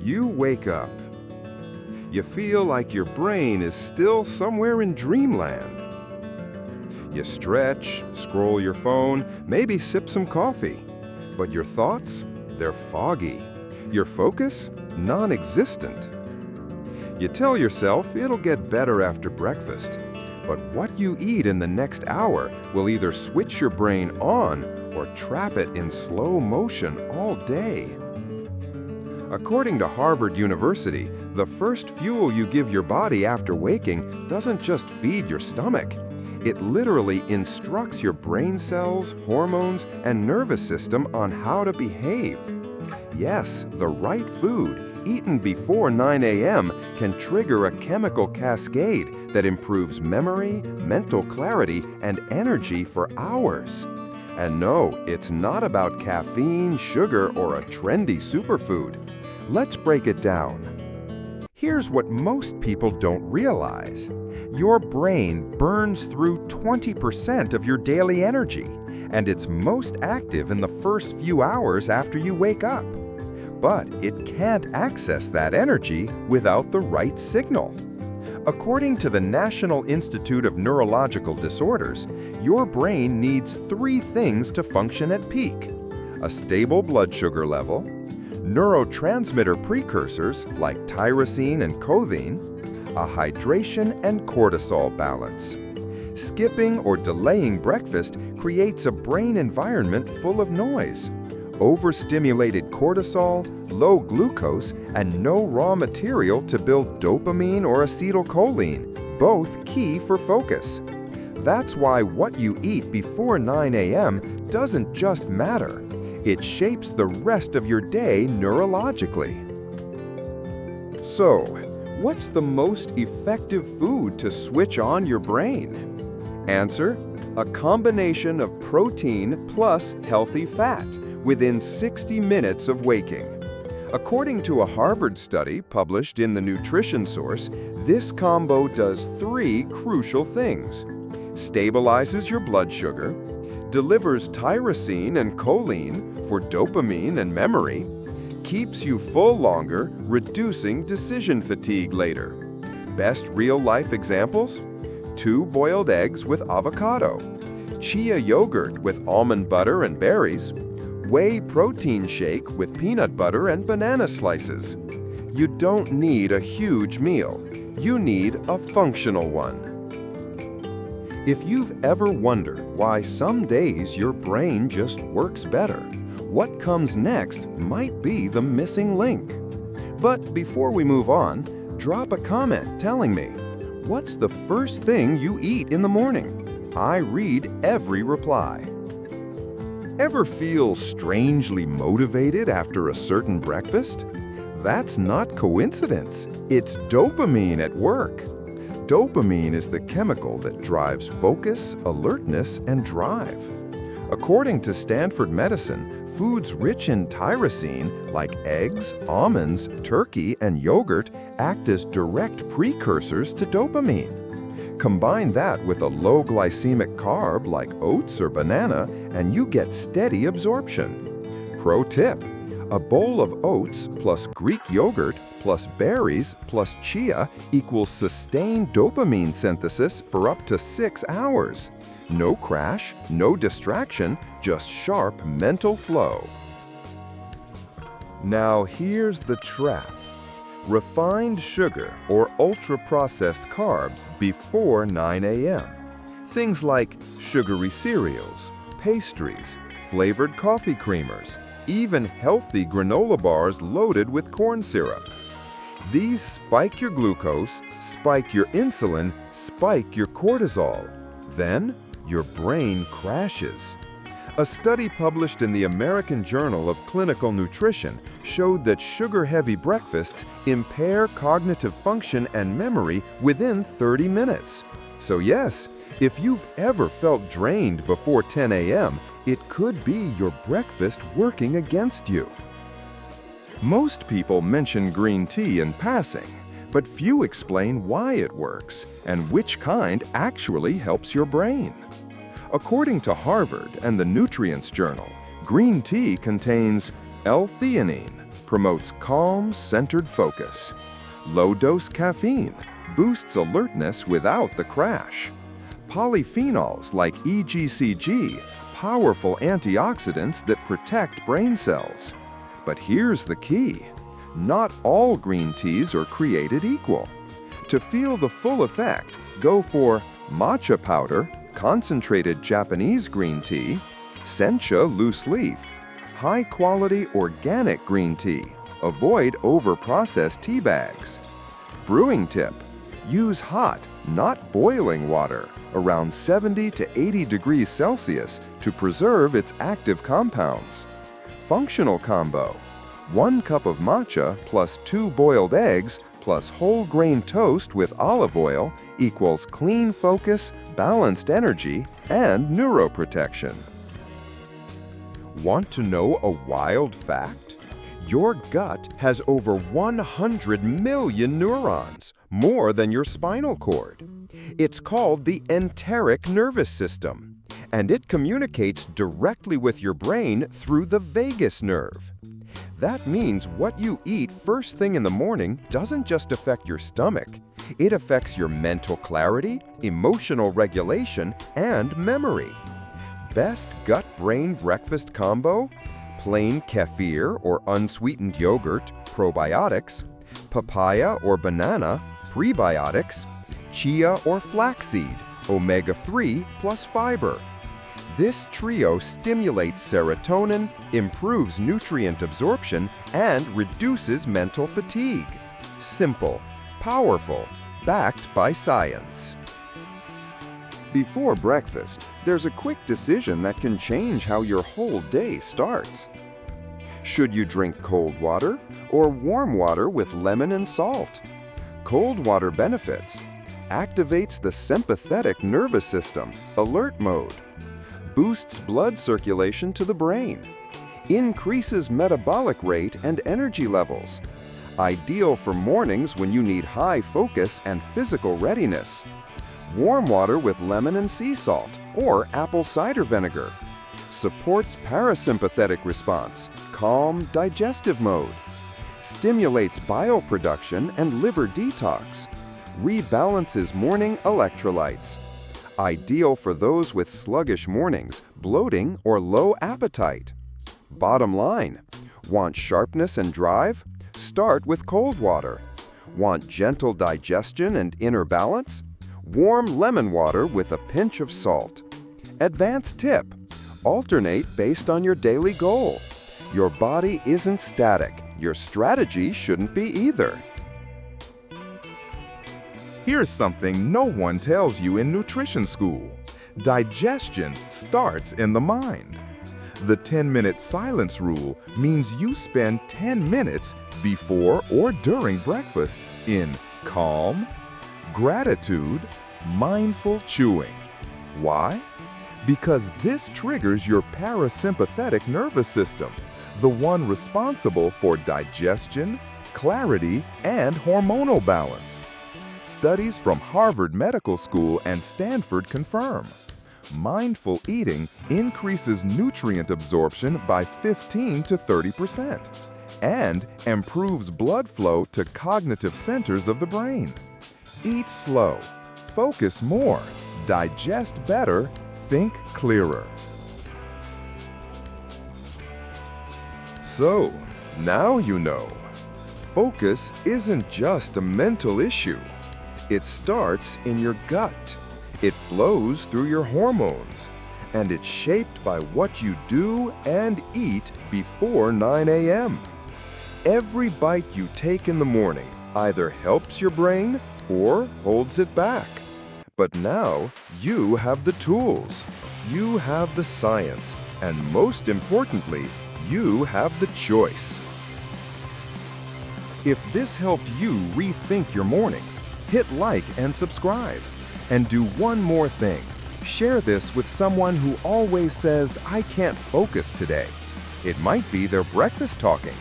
You wake up. You feel like your brain is still somewhere in dreamland. You stretch, scroll your phone, maybe sip some coffee. But your thoughts, they're foggy. Your focus, non-existent. You tell yourself it'll get better after breakfast. But what you eat in the next hour will either switch your brain on or trap it in slow motion all day. According to Harvard University, the first fuel you give your body after waking doesn't just feed your stomach. It literally instructs your brain cells, hormones, and nervous system on how to behave. Yes, the right food, eaten before 9 a.m., can trigger a chemical cascade that improves memory, mental clarity, and energy for hours. And no, it's not about caffeine, sugar, or a trendy superfood. Let's break it down. Here's what most people don't realize. Your brain burns through 20% of your daily energy, and it's most active in the first few hours after you wake up. But it can't access that energy without the right signal. According to the National Institute of Neurological Disorders, your brain needs 3 things to function at peak: a stable blood sugar level, neurotransmitter precursors like tyrosine and choline, a hydration and cortisol balance. Skipping or delaying breakfast creates a brain environment full of noise. Overstimulated cortisol, low glucose, and no raw material to build dopamine or acetylcholine, both key for focus. That's why what you eat before 9 a.m. doesn't just matter. It shapes the rest of your day neurologically. So, what's the most effective food to switch on your brain? Answer: a combination of protein plus healthy fat within 60 minutes of waking. According to a Harvard study published in the Nutrition Source, this combo does 3 crucial things: stabilizes your blood sugar, delivers tyrosine and choline for dopamine and memory, keeps you full longer, reducing decision fatigue later. Best real-life examples? 2 boiled eggs with avocado, chia yogurt with almond butter and berries, whey protein shake with peanut butter and banana slices. You don't need a huge meal. You need a functional one. If you've ever wondered why some days your brain just works better, what comes next might be the missing link. But before we move on, drop a comment telling me, what's the first thing you eat in the morning? I read every reply. Ever feel strangely motivated after a certain breakfast? That's not coincidence. It's dopamine at work. Dopamine is the chemical that drives focus, alertness, and drive. According to Stanford Medicine, foods rich in tyrosine, like eggs, almonds, turkey, and yogurt, act as direct precursors to dopamine. Combine that with a low glycemic carb like oats or banana, and you get steady absorption. Pro tip: a bowl of oats plus Greek yogurt plus berries plus chia equals sustained dopamine synthesis for up to 6 hours. No crash, no distraction, just sharp mental flow. Now here's the trap. Refined sugar or ultra-processed carbs before 9 a.m. Things like sugary cereals, pastries, flavored coffee creamers, even healthy granola bars loaded with corn syrup. These spike your glucose, spike your insulin, spike your cortisol. Then, your brain crashes. A study published in the American Journal of Clinical Nutrition showed that sugar-heavy breakfasts impair cognitive function and memory within 30 minutes. So yes, if you've ever felt drained before 10 a.m., it could be your breakfast working against you. Most people mention green tea in passing, but few explain why it works and which kind actually helps your brain. According to Harvard and the Nutrients Journal, green tea contains L-theanine, promotes calm, centered focus. Low-dose caffeine boosts alertness without the crash. Polyphenols like EGCG, powerful antioxidants that protect brain cells. But here's the key. Not all green teas are created equal. To feel the full effect, go for matcha powder, concentrated Japanese green tea, sencha loose leaf, high-quality organic green tea. Avoid over-processed tea bags. Brewing tip: use hot, not boiling water, around 70 to 80 degrees Celsius to preserve its active compounds. Functional combo: 1 cup of matcha plus 2 boiled eggs plus whole grain toast with olive oil equals clean focus, balanced energy, and neuroprotection. Want to know a wild fact? Your gut has over 100 million neurons, more than your spinal cord. It's called the enteric nervous system, and it communicates directly with your brain through the vagus nerve. That means what you eat first thing in the morning doesn't just affect your stomach. It affects your mental clarity, emotional regulation, and memory. Best gut-brain breakfast combo? Plain kefir or unsweetened yogurt, probiotics, papaya or banana, prebiotics, chia or flaxseed, omega-3 plus fiber. This trio stimulates serotonin, improves nutrient absorption, and reduces mental fatigue. Simple, powerful, backed by science. Before breakfast, there's a quick decision that can change how your whole day starts. Should you drink cold water or warm water with lemon and salt? Cold water benefits: activates the sympathetic nervous system, alert mode, boosts blood circulation to the brain, increases metabolic rate and energy levels, ideal for mornings when you need high focus and physical readiness. Warm water with lemon and sea salt or apple cider vinegar. Supports parasympathetic response, calm digestive mode. Stimulates bile production and liver detox. Rebalances morning electrolytes. Ideal for those with sluggish mornings, bloating, or low appetite. Bottom line: want sharpness and drive? Start with cold water. Want gentle digestion and inner balance? Warm lemon water with a pinch of salt. Advanced tip: alternate based on your daily goal. Your body isn't static. Your strategy shouldn't be either. Here's something no one tells you in nutrition school. Digestion starts in the mind. The 10-minute silence rule means you spend 10 minutes before or during breakfast in calm, gratitude, mindful chewing. Why? Because this triggers your parasympathetic nervous system, the one responsible for digestion, clarity, and hormonal balance. Studies from Harvard Medical School and Stanford confirm mindful eating increases nutrient absorption by 15 to 30% and improves blood flow to cognitive centers of the brain. Eat slow, focus more, digest better, think clearer. So, now you know. Focus isn't just a mental issue. It starts in your gut. It flows through your hormones. And it's shaped by what you do and eat before 9 a.m. Every bite you take in the morning either helps your brain or holds it back. But now you have the tools, you have the science, and most importantly, you have the choice. If this helped you rethink your mornings, hit like and subscribe. And do one more thing. Share this with someone who always says, "I can't focus today." It might be their breakfast talking.